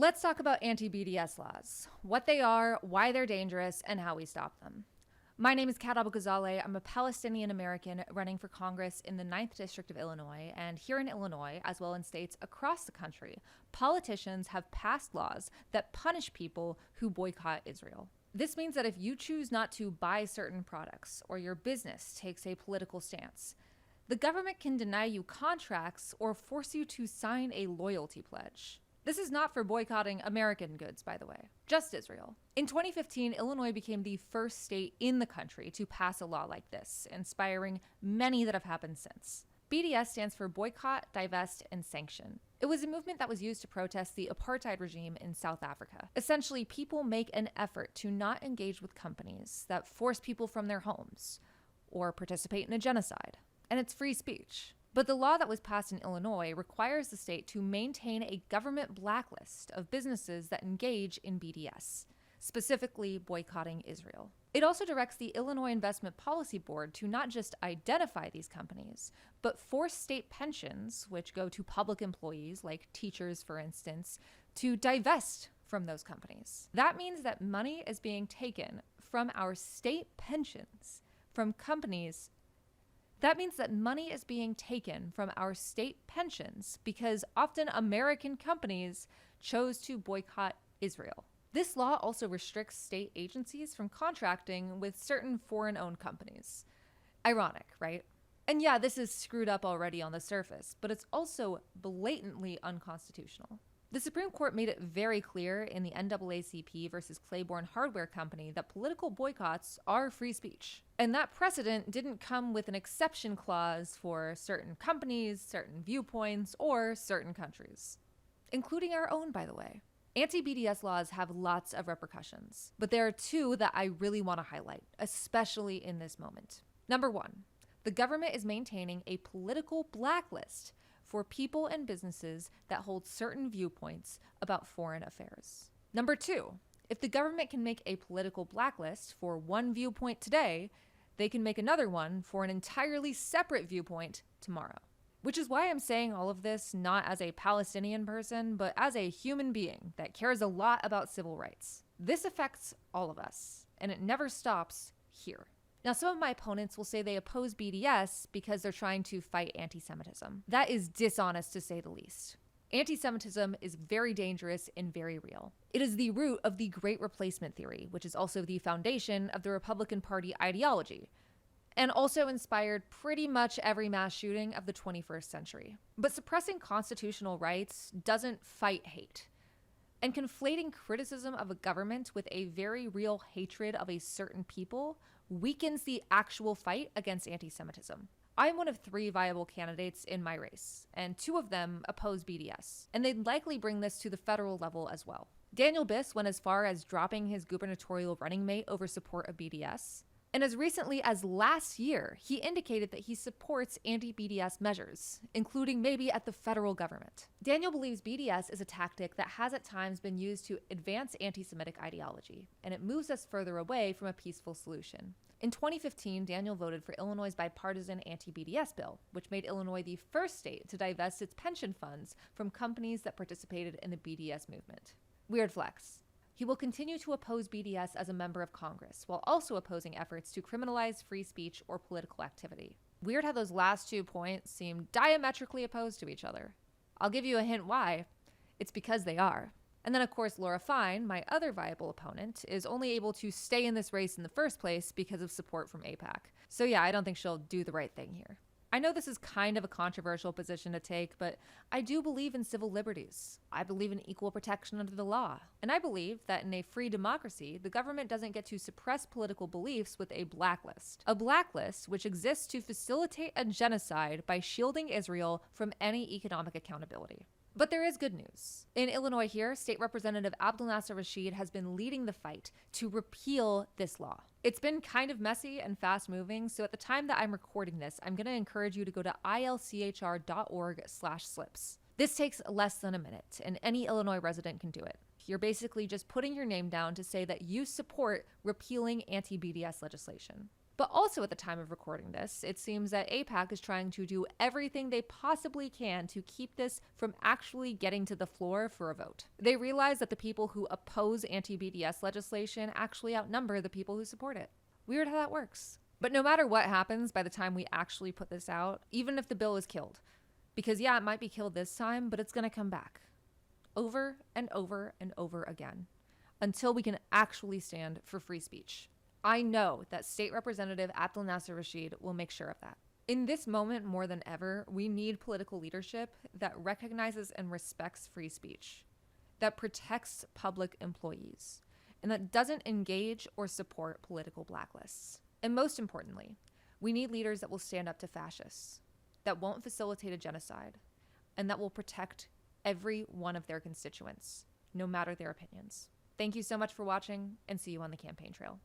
Let's talk about anti-BDS laws, what they are, why they're dangerous, and how we stop them. My name is Abughazaleh. I'm a Palestinian American running for Congress in the 9th District of Illinois, and here in Illinois, as well in states across the country, politicians have passed laws that punish people who boycott Israel. This means that if you choose not to buy certain products or your business takes a political stance, the government can deny you contracts or force you to sign a loyalty pledge. This is not for boycotting American goods, by the way, just Israel. In 2015, Illinois became the first state in the country to pass a law like this, inspiring many that have happened since. BDS stands for Boycott, Divest, and Sanction. It was a movement that was used to protest the apartheid regime in South Africa. Essentially, people make an effort to not engage with companies that force people from their homes or participate in a genocide. And it's free speech. But the law that was passed in Illinois requires the state to maintain a government blacklist of businesses that engage in BDS, specifically boycotting Israel. It also directs the Illinois Investment Policy Board to not just identify these companies, but force state pensions, which go to public employees like teachers, for instance, to divest from those companies. That means that money is being taken from our state pensions from companies. That means that money is being taken from our state pensions because often American companies chose to boycott Israel. This law also restricts state agencies from contracting with certain foreign-owned companies. Ironic, right? And yeah, this is screwed up already on the surface, but it's also blatantly unconstitutional. The Supreme Court made it very clear in the NAACP versus Claiborne Hardware Company that political boycotts are free speech. And that precedent didn't come with an exception clause for certain companies, certain viewpoints, or certain countries, including our own, by the way. Anti-BDS laws have lots of repercussions, but there are two that I really want to highlight, especially in this moment. Number one, the government is maintaining a political blacklist for people and businesses that hold certain viewpoints about foreign affairs. Number two, if the government can make a political blacklist for one viewpoint today, they can make another one for an entirely separate viewpoint tomorrow. Which is why I'm saying all of this not as a Palestinian person, but as a human being that cares a lot about civil rights. This affects all of us, and it never stops here. Now, some of my opponents will say they oppose BDS because they're trying to fight anti-Semitism. That is dishonest to say the least. Anti-Semitism is very dangerous and very real. It is the root of the Great Replacement theory, which is also the foundation of the Republican Party ideology, and also inspired pretty much every mass shooting of the 21st century. But suppressing constitutional rights doesn't fight hate. And conflating criticism of a government with a very real hatred of a certain people weakens the actual fight against anti-Semitism. I'm one of 3 viable candidates in my race, and 2 of them oppose BDS, and they'd likely bring this to the federal level as well. Daniel Biss went as far as dropping his gubernatorial running mate over support of BDS, and as recently as last year, he indicated that he supports anti-BDS measures, including maybe at the federal government. Daniel believes BDS is a tactic that has at times been used to advance anti-Semitic ideology, and it moves us further away from a peaceful solution. In 2015, Daniel voted for Illinois' bipartisan anti-BDS bill, which made Illinois the first state to divest its pension funds from companies that participated in the BDS movement. Weird flex. He will continue to oppose BDS as a member of Congress, while also opposing efforts to criminalize free speech or political activity. Weird how those last 2 points seem diametrically opposed to each other. I'll give you a hint why. It's because they are. And then, of course, Laura Fine, my other viable opponent, is only able to stay in this race in the first place because of support from AIPAC. So yeah, I don't think she'll do the right thing here. I know this is kind of a controversial position to take, but I do believe in civil liberties. I believe in equal protection under the law. And I believe that in a free democracy, the government doesn't get to suppress political beliefs with a blacklist. A blacklist which exists to facilitate a genocide by shielding Israel from any economic accountability. But there is good news. In Illinois here, State Representative Abdelnasser Rashid has been leading the fight to repeal this law. It's been kind of messy and fast moving, so at the time that I'm recording this, I'm going to encourage you to go to ilchr.org/slips. This takes less than a minute, and any Illinois resident can do it. You're basically just putting your name down to say that you support repealing anti-BDS legislation. But also at the time of recording this, it seems that AIPAC is trying to do everything they possibly can to keep this from actually getting to the floor for a vote. They realize that the people who oppose anti-BDS legislation actually outnumber the people who support it. Weird how that works. But no matter what happens by the time we actually put this out, even if the bill is killed, because yeah, it might be killed this time, but it's going to come back over and over and over again until we can actually stand for free speech. I know that State Representative Abdelnasser Rashid will make sure of that. In this moment, more than ever, we need political leadership that recognizes and respects free speech, that protects public employees, and that doesn't engage or support political blacklists. And most importantly, we need leaders that will stand up to fascists, that won't facilitate a genocide, and that will protect every one of their constituents, no matter their opinions. Thank you so much for watching, and see you on the campaign trail.